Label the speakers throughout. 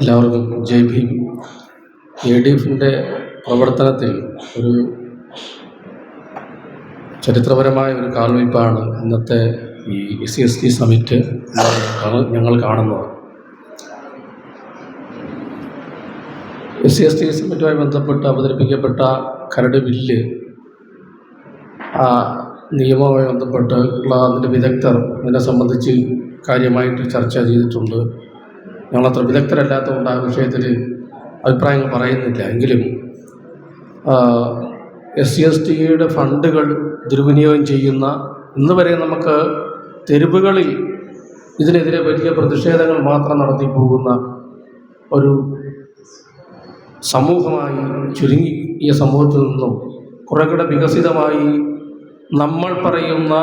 Speaker 1: എല്ലാവർക്കും ജയ് ഭീം. ADF-ന്റെ പ്രവർത്തനത്തിൽ ഒരു ചരിത്രപരമായ ഒരു കാൽവയ്പ്പാണ് ഇന്നത്തെ ഈ SC സമ്മിറ്റ് ഞങ്ങൾ കാണുന്നത്. SC സമ്മിറ്റുമായി ബന്ധപ്പെട്ട് അവതരിപ്പിക്കപ്പെട്ട കരട് ബില്ല്, നിയമവുമായി ബന്ധപ്പെട്ടുള്ള അതിൻ്റെ വിദഗ്ധർ ഇതിനെ സംബന്ധിച്ച് കാര്യമായിട്ട് ചർച്ച ചെയ്തിട്ടുണ്ട്. ഞങ്ങളത്ര വിദഗ്ധരല്ലാത്തതുകൊണ്ട് ആ വിഷയത്തിൽ അഭിപ്രായങ്ങൾ പറയുന്നില്ല. എങ്കിലും SC ഫണ്ടുകൾ ദുർവിനിയോഗം ചെയ്യുന്ന ഇന്ന് വരെ നമുക്ക് തെരുവുകളിൽ ഇതിനെതിരെ വലിയ പ്രതിഷേധങ്ങൾ മാത്രം നടത്തി പോകുന്ന ഒരു സമൂഹമായി ചുരുങ്ങിയ സമൂഹത്തിൽ നിന്നും കുറേക്കൂടെ വികസിതമായി നമ്മൾ പറയുന്ന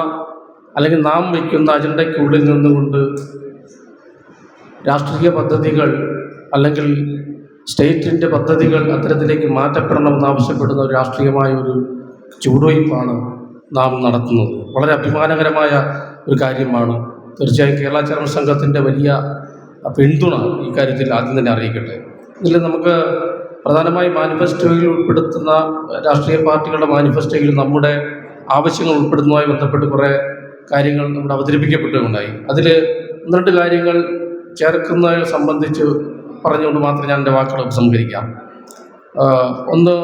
Speaker 1: അല്ലെങ്കിൽ നാം വയ്ക്കുന്ന അജണ്ടയ്ക്കുള്ളിൽ നിന്നുകൊണ്ട് രാഷ്ട്രീയ പദ്ധതികൾ അല്ലെങ്കിൽ സ്റ്റേറ്റിൻ്റെ പദ്ധതികൾ അത്തരത്തിലേക്ക് മാറ്റപ്പെടണമെന്നാവശ്യപ്പെടുന്ന ഒരു രാഷ്ട്രീയമായ ഒരു ചുവടുവയ്പ്പാണ് നാം നടത്തുന്നത്. വളരെ അഭിമാനകരമായ ഒരു കാര്യമാണ്. തീർച്ചയായും കേരള ചരമ സംഘത്തിൻ്റെ വലിയ പിന്തുണ ഈ കാര്യത്തിൽ ആദ്യം തന്നെ അറിയിക്കട്ടെ. ഇതിൽ നമുക്ക് പ്രധാനമായി മാനിഫെസ്റ്റോയിൽ ഉൾപ്പെടുത്തുന്ന രാഷ്ട്രീയ പാർട്ടികളുടെ മാനിഫെസ്റ്റോയിൽ നമ്മുടെ ആവശ്യങ്ങൾ ഉൾപ്പെടുന്നതുമായി ബന്ധപ്പെട്ട് കുറേ കാര്യങ്ങൾ നമ്മുടെ അവതരിപ്പിക്കപ്പെട്ടുണ്ടായി. അതിൽ 12 കാര്യങ്ങൾ ചേർക്കുന്നതിനെ സംബന്ധിച്ച് പറഞ്ഞുകൊണ്ട് മാത്രം ഞാൻ എൻ്റെ വാക്കുകൾ ഉപസംഹരിക്കാം. ഒന്ന്,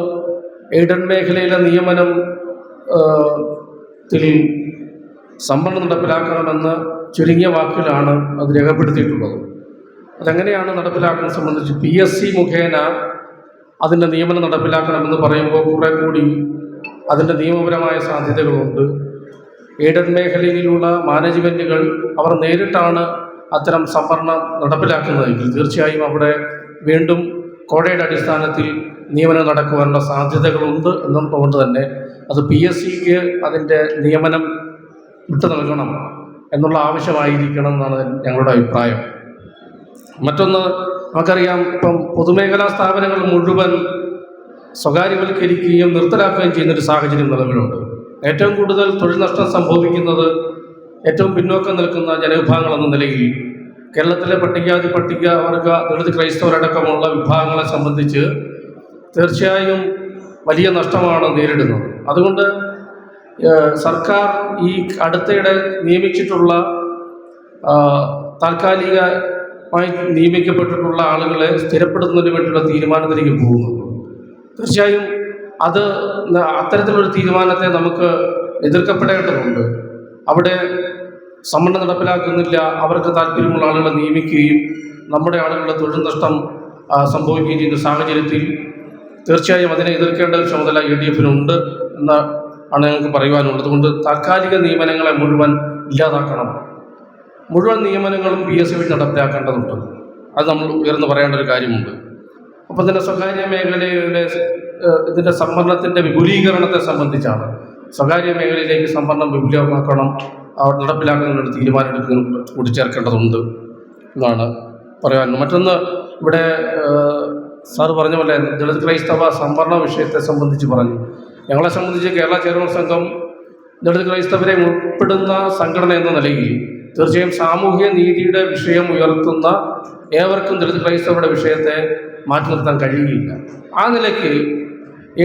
Speaker 1: എയ്ഡഡ് മേഖലയിലെ നിയമനം ത്തിൽ സംവരണം നടപ്പിലാക്കണമെന്ന് ചുരുങ്ങിയ വാക്കിലാണ് അത് രേഖപ്പെടുത്തിയിട്ടുള്ളത്. അതെങ്ങനെയാണ് നടപ്പിലാക്കുന്നത് സംബന്ധിച്ച് PSC മുഖേന അതിൻ്റെ നിയമനം നടപ്പിലാക്കണമെന്ന് പറയുമ്പോൾ കുറേ കൂടി അതിൻ്റെ നിയമപരമായ സാധ്യതകളുണ്ട്. എയ്ഡഡ് മേഖലയിലുള്ള മാനേജ്മെൻറ്റുകൾ അവർ നേരിട്ടാണ് അത്തരം സംവരണം നടപ്പിലാക്കുന്നതെങ്കിൽ തീർച്ചയായും അവിടെ വീണ്ടും കോടതിയുടെ അടിസ്ഥാനത്തിൽ നിയമനം നടക്കുവാനുള്ള സാധ്യതകളുണ്ട് എന്നുകൊണ്ട് തന്നെ അത് PSCക്ക് അതിൻ്റെ നിയമനം വിട്ടു നൽകണം എന്നുള്ള ആവശ്യമായിരിക്കണം എന്നാണ് ഞങ്ങളുടെ അഭിപ്രായം. മറ്റൊന്ന്, നമുക്കറിയാം, ഇപ്പം പൊതുമേഖലാ സ്ഥാപനങ്ങൾ മുഴുവൻ സ്വകാര്യവൽക്കരിക്കുകയും നിർത്തലാക്കുകയും ചെയ്യുന്നൊരു സാഹചര്യം നിലവിലുണ്ട്. ഏറ്റവും കൂടുതൽ തൊഴിൽ നഷ്ടം സംഭവിക്കുന്നത് ഏറ്റവും പിന്നോക്കം നിൽക്കുന്ന ജനവിഭാഗങ്ങൾ എന്ന നിലയിൽ കേരളത്തിലെ പട്ടികജാതി, പട്ടികവർഗ, ദളിത്, ക്രൈസ്തവരടക്കമുള്ള വിഭാഗങ്ങളെ സംബന്ധിച്ച് തീർച്ചയായും വലിയ നഷ്ടമാണ് നേരിടുന്നത്. അതുകൊണ്ട് സർക്കാർ ഈ അടുത്തിടെ നിയമിച്ചിട്ടുള്ള താൽക്കാലികമായി നിയമിക്കപ്പെട്ടിട്ടുള്ള ആളുകളെ സ്ഥിരപ്പെടുത്തുന്നതിന് വേണ്ടിയുള്ള തീരുമാനത്തിലേക്ക് പോകുന്നുണ്ട്. തീർച്ചയായും അത് അത്തരത്തിലൊരു തീരുമാനത്തെ നമുക്ക് എതിർക്കപ്പെടേണ്ടതുണ്ട്. അവിടെ സംവരണം നടപ്പിലാക്കുന്നില്ല, അവർക്ക് താല്പര്യമുള്ള ആളുകളെ നിയമിക്കുകയും നമ്മുടെ ആളുകളുടെ തൊഴിൽ നഷ്ടം സംഭവിക്കുകയും ചെയ്യുന്ന സാഹചര്യത്തിൽ തീർച്ചയായും അതിനെ എതിർക്കേണ്ട ഒരു ചുമതല ADF-നുണ്ട് എന്നാണ് ഞങ്ങൾക്ക് പറയുവാനുള്ളത്. അതുകൊണ്ട് താൽക്കാലിക നിയമനങ്ങളെ മുഴുവൻ ഇല്ലാതാക്കണം. മുഴുവൻ നിയമനങ്ങളും PSC വഴി നടപ്പിലാക്കേണ്ടതുണ്ട്. അത് നമ്മൾ ഉയർന്നു പറയേണ്ട ഒരു കാര്യമുണ്ട്. അപ്പം തന്നെ സ്വകാര്യ മേഖലയിലെ ഇതിൻ്റെ സംവരണത്തിൻ്റെ വിപുലീകരണത്തെ സംബന്ധിച്ചാണ്. സ്വകാര്യ മേഖലയിലേക്ക് സംവരണം വിപുലമാക്കണം, നടപ്പിലാക്കുന്നതിനൊരു തീരുമാനം എടുക്കുന്നത് കൂടി ചേർക്കേണ്ടതുണ്ട് എന്നാണ് പറയാനുള്ളത്. മറ്റൊന്ന്, ഇവിടെ സാർ പറഞ്ഞ പോലെ ദളിത് ക്രൈസ്തവ സംവരണ വിഷയത്തെ സംബന്ധിച്ച് പറഞ്ഞു. ഞങ്ങളെ സംബന്ധിച്ച് കേരള ചരമ സംഘം ദളിത് ക്രൈസ്തവരെ ഉൾപ്പെടുന്ന സംഘടന എന്ന നിലയിൽ തീർച്ചയായും സാമൂഹ്യ നീതിയുടെ വിഷയം ഉയർത്തുന്ന ഏവർക്കും ദളിത് ക്രൈസ്തവരുടെ വിഷയത്തെ മാറ്റി നിർത്താൻ കഴിയുകയില്ല. ആ നിലയ്ക്ക്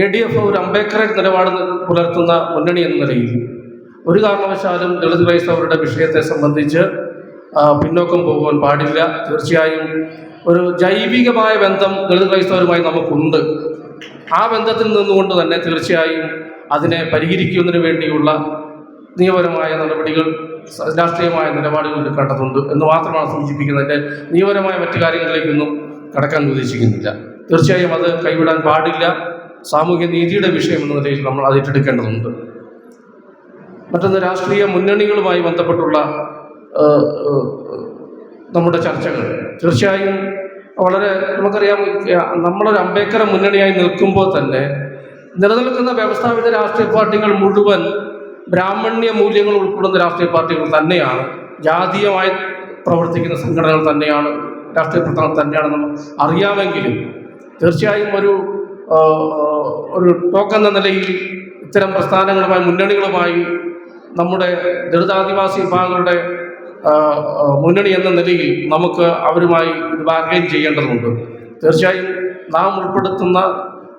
Speaker 1: ADF ഒരു അംബേദ്കറേറ്റ് നിലപാട് പുലർത്തുന്ന മുന്നണി എന്ന നിലയിൽ ഒരു കാരണവശാലും ദളിത് ക്രൈസ്തവരുടെ വിഷയത്തെ സംബന്ധിച്ച് പിന്നോക്കം പോകുവാൻ പാടില്ല. തീർച്ചയായും ഒരു ജൈവികമായ ബന്ധം ദളിത് ക്രൈസ്തവരുമായി നമുക്കുണ്ട്. ആ ബന്ധത്തിൽ നിന്നുകൊണ്ട് തന്നെ തീർച്ചയായും അതിനെ പരിഹരിക്കുന്നതിന് വേണ്ടിയുള്ള നിയമപരമായ നടപടികൾ, രാഷ്ട്രീയമായ നിലപാടുകൾ എടുക്കേണ്ടതുണ്ട് എന്ന് മാത്രമാണ് സൂചിപ്പിക്കുന്നത്. നിയമപരമായ മറ്റു കാര്യങ്ങളിലേക്കൊന്നും കടക്കാൻ ഉദ്ദേശിക്കുന്നില്ല. തീർച്ചയായും അത് കൈവിടാൻ പാടില്ല. സാമൂഹ്യ നീതിയുടെ വിഷയം എന്ന നിലയിൽ നമ്മൾ അത് ഏറ്റെടുക്കേണ്ടതുണ്ട്. മറ്റൊന്ന്, രാഷ്ട്രീയ മുന്നണികളുമായി ബന്ധപ്പെട്ടുള്ള നമ്മുടെ ചർച്ചകൾ തീർച്ചയായും വളരെ നമുക്കറിയാം. നമ്മളൊരു അംബേദ്കർ മുന്നണിയായി നിൽക്കുമ്പോൾ തന്നെ നിലനിൽക്കുന്ന വ്യവസ്ഥാപിത രാഷ്ട്രീയ പാർട്ടികൾ മുഴുവൻ ബ്രാഹ്മണ്യ മൂല്യങ്ങൾ ഉൾക്കൊള്ളുന്ന രാഷ്ട്രീയ പാർട്ടികൾ തന്നെയാണ്. ജാതീയമായി പ്രവർത്തിക്കുന്ന സംഘടനകൾ തന്നെയാണ്, രാഷ്ട്രീയ പ്രവർത്തനങ്ങൾ തന്നെയാണ് നമ്മൾ അറിയാമെങ്കിലും തീർച്ചയായും ഒരു ടോക്ക് എന്ന നിലയിൽ ഇത്തരം പ്രസ്ഥാനങ്ങളുമായി, മുന്നണികളുമായി നമ്മുടെ ദളിതാദിവാസി വിഭാഗങ്ങളുടെ മുന്നണി എന്ന നിലയിൽ നമുക്ക് അവരുമായി ഇത് ബാർഗൈൻ ചെയ്യേണ്ടതുണ്ട്. തീർച്ചയായും നാം ഉൾപ്പെടുത്തുന്ന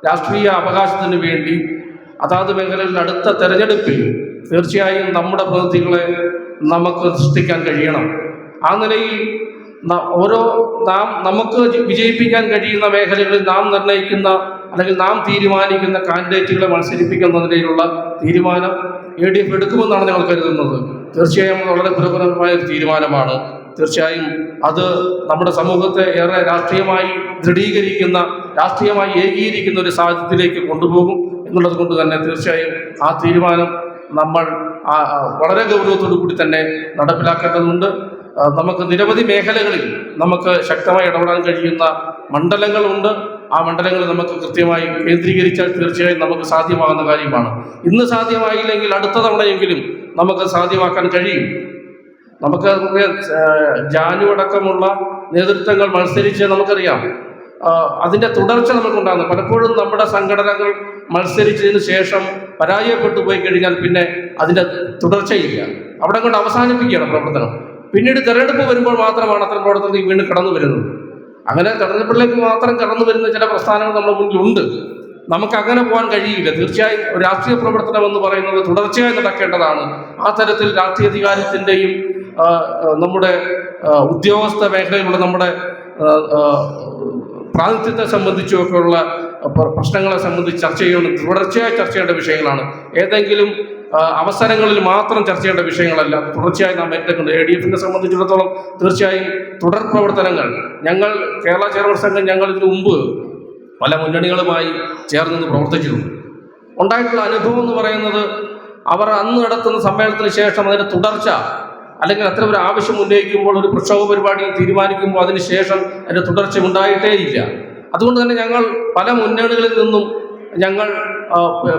Speaker 1: രാഷ്ട്രീയ അവകാശത്തിന് വേണ്ടി അതാത് മേഖലകളിൽ അടുത്ത തെരഞ്ഞെടുപ്പിൽ തീർച്ചയായും നമ്മുടെ പ്രതിനിധികളെ നമുക്ക് സൃഷ്ടിക്കാൻ കഴിയണം. ആ നിലയിൽ നമുക്ക് വിജയിപ്പിക്കാൻ കഴിയുന്ന മേഖലകളിൽ നാം നിർണ്ണയിക്കുന്ന അല്ലെങ്കിൽ നാം തീരുമാനിക്കുന്ന കാൻഡിഡേറ്റുകളെ മത്സരിപ്പിക്കുന്നതിനുള്ള തീരുമാനം LDF എടുക്കുമെന്നാണ് ഞങ്ങൾ കരുതുന്നത്. തീർച്ചയായും വളരെ പുരോഗമനമായ ഒരു തീരുമാനമാണ്. തീർച്ചയായും അത് നമ്മുടെ സമൂഹത്തെ ഏറെ രാഷ്ട്രീയമായി ദൃഢീകരിക്കുന്ന, രാഷ്ട്രീയമായി ഏകീകരിക്കുന്ന ഒരു സാഹചര്യത്തിലേക്ക് കൊണ്ടുപോകും എന്നുള്ളത് കൊണ്ട് തന്നെ തീർച്ചയായും ആ തീരുമാനം നമ്മൾ വളരെ ഗൗരവത്തോടു കൂടി തന്നെ നടപ്പിലാക്കേണ്ടതുണ്ട്. നമുക്ക് നിരവധി മേഖലകളിൽ നമുക്ക് ശക്തമായി ഇടപെടാൻ കഴിയുന്ന മണ്ഡലങ്ങളുണ്ട്. ആ മണ്ഡലങ്ങൾ നമുക്ക് കൃത്യമായി കേന്ദ്രീകരിച്ചാൽ തീർച്ചയായും നമുക്ക് സാധ്യമാകുന്ന കാര്യമാണ്. ഇന്ന് സാധ്യമായില്ലെങ്കിൽ അടുത്ത തവണയെങ്കിലും നമുക്ക് സാധ്യമാക്കാൻ കഴിയും. നമുക്ക് ജാനു അടക്കമുള്ള നേതൃത്വങ്ങൾ മത്സരിച്ച് നമുക്കറിയാം അതിൻ്റെ തുടർച്ച നമുക്കുണ്ടാകുന്നു. പലപ്പോഴും നമ്മുടെ സംഘടനകൾ മത്സരിച്ചതിന് ശേഷം പരാജയപ്പെട്ടു പോയി കഴിഞ്ഞാൽ പിന്നെ അതിൻ്റെ തുടർച്ചയില്ല, അവിടെ കൊണ്ട് അവസാനിപ്പിക്കുകയാണ് പ്രവർത്തനം. പിന്നീട് തെരഞ്ഞെടുപ്പ് വരുമ്പോൾ മാത്രമാണ് അത്തരം പ്രവർത്തനത്തിൽ വീണ്ടും കടന്നു വരുന്നത്. അങ്ങനെ തെരഞ്ഞെടുപ്പിലേക്ക് മാത്രം കടന്നു വരുന്ന ചില പ്രസ്ഥാനങ്ങൾ നമ്മുടെ മുന്നിലുണ്ട്. നമുക്കങ്ങനെ പോകാൻ കഴിയില്ല. തീർച്ചയായും രാഷ്ട്രീയ പ്രവർത്തനം എന്ന് പറയുന്നത് തുടർച്ചയായി നടക്കേണ്ടതാണ്. ആ തരത്തിൽ രാഷ്ട്രീയ അധികാരത്തിൻ്റെയും നമ്മുടെ ഉദ്യോഗസ്ഥ മേഖലയിലുള്ള നമ്മുടെ പ്രാതിനിധ്യത്തെ സംബന്ധിച്ചുമൊക്കെയുള്ള പ്രശ്നങ്ങളെ സംബന്ധിച്ച് ചർച്ച ചെയ്യേണ്ട, തുടർച്ചയായി ചർച്ച ചെയ്യേണ്ട വിഷയങ്ങളാണ്. ഏതെങ്കിലും അവസരങ്ങളിൽ മാത്രം ചർച്ച ചെയ്യേണ്ട വിഷയങ്ങളല്ല, തുടർച്ചയായി നാം ഏറ്റെടുക്കുന്നത്. LDF-നെ സംബന്ധിച്ചിടത്തോളം തീർച്ചയായും തുടർ പ്രവർത്തനങ്ങൾ ഞങ്ങൾ കേരള ചെയർമാൻ സംഘം ഞങ്ങൾ ഇതിനു മുമ്പ് പല മുന്നണികളുമായി ചേർന്ന് പ്രവർത്തിച്ചിട്ടുണ്ട്. ഉണ്ടായിട്ടുള്ള അനുഭവം എന്ന് പറയുന്നത് അവർ അന്ന് നടത്തുന്ന സമ്മേളനത്തിന് ശേഷം അതിൻ്റെ തുടർച്ച അല്ലെങ്കിൽ അത്ര ഒരു ആവശ്യം ഉന്നയിക്കുമ്പോൾ ഒരു പ്രക്ഷോഭ പരിപാടി തീരുമാനിക്കുമ്പോൾ അതിന് ശേഷം അതിൻ്റെ തുടർച്ച ഉണ്ടായിട്ടേയില്ല. അതുകൊണ്ട് തന്നെ ഞങ്ങൾ പല മുന്നണികളിൽ നിന്നും ഞങ്ങൾ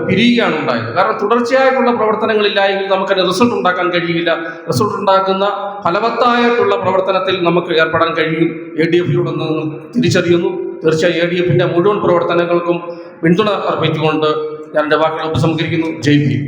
Speaker 1: പിരിയുകയാണ് ഉണ്ടായത്. കാരണം തുടർച്ചയായിട്ടുള്ള പ്രവർത്തനങ്ങളില്ലായെങ്കിൽ നമുക്കതിന് റിസൾട്ട് ഉണ്ടാക്കാൻ കഴിയില്ല. റിസൾട്ട് ഉണ്ടാക്കുന്ന ഫലവത്തായിട്ടുള്ള പ്രവർത്തനത്തിൽ നമുക്ക് ഏർപ്പെടാൻ കഴിയും. LDF-യോടൊന്ന് തിരിച്ചറിയുന്നു. തീർച്ചയായും LDF-ൻ്റെ മുഴുവൻ പ്രവർത്തനങ്ങൾക്കും പിന്തുണ അർപ്പിച്ചുകൊണ്ട് ഞാൻ എൻ്റെ വാക്കുകൾ ഉപസംഹരിക്കുന്നു. ജയ് ഭീം.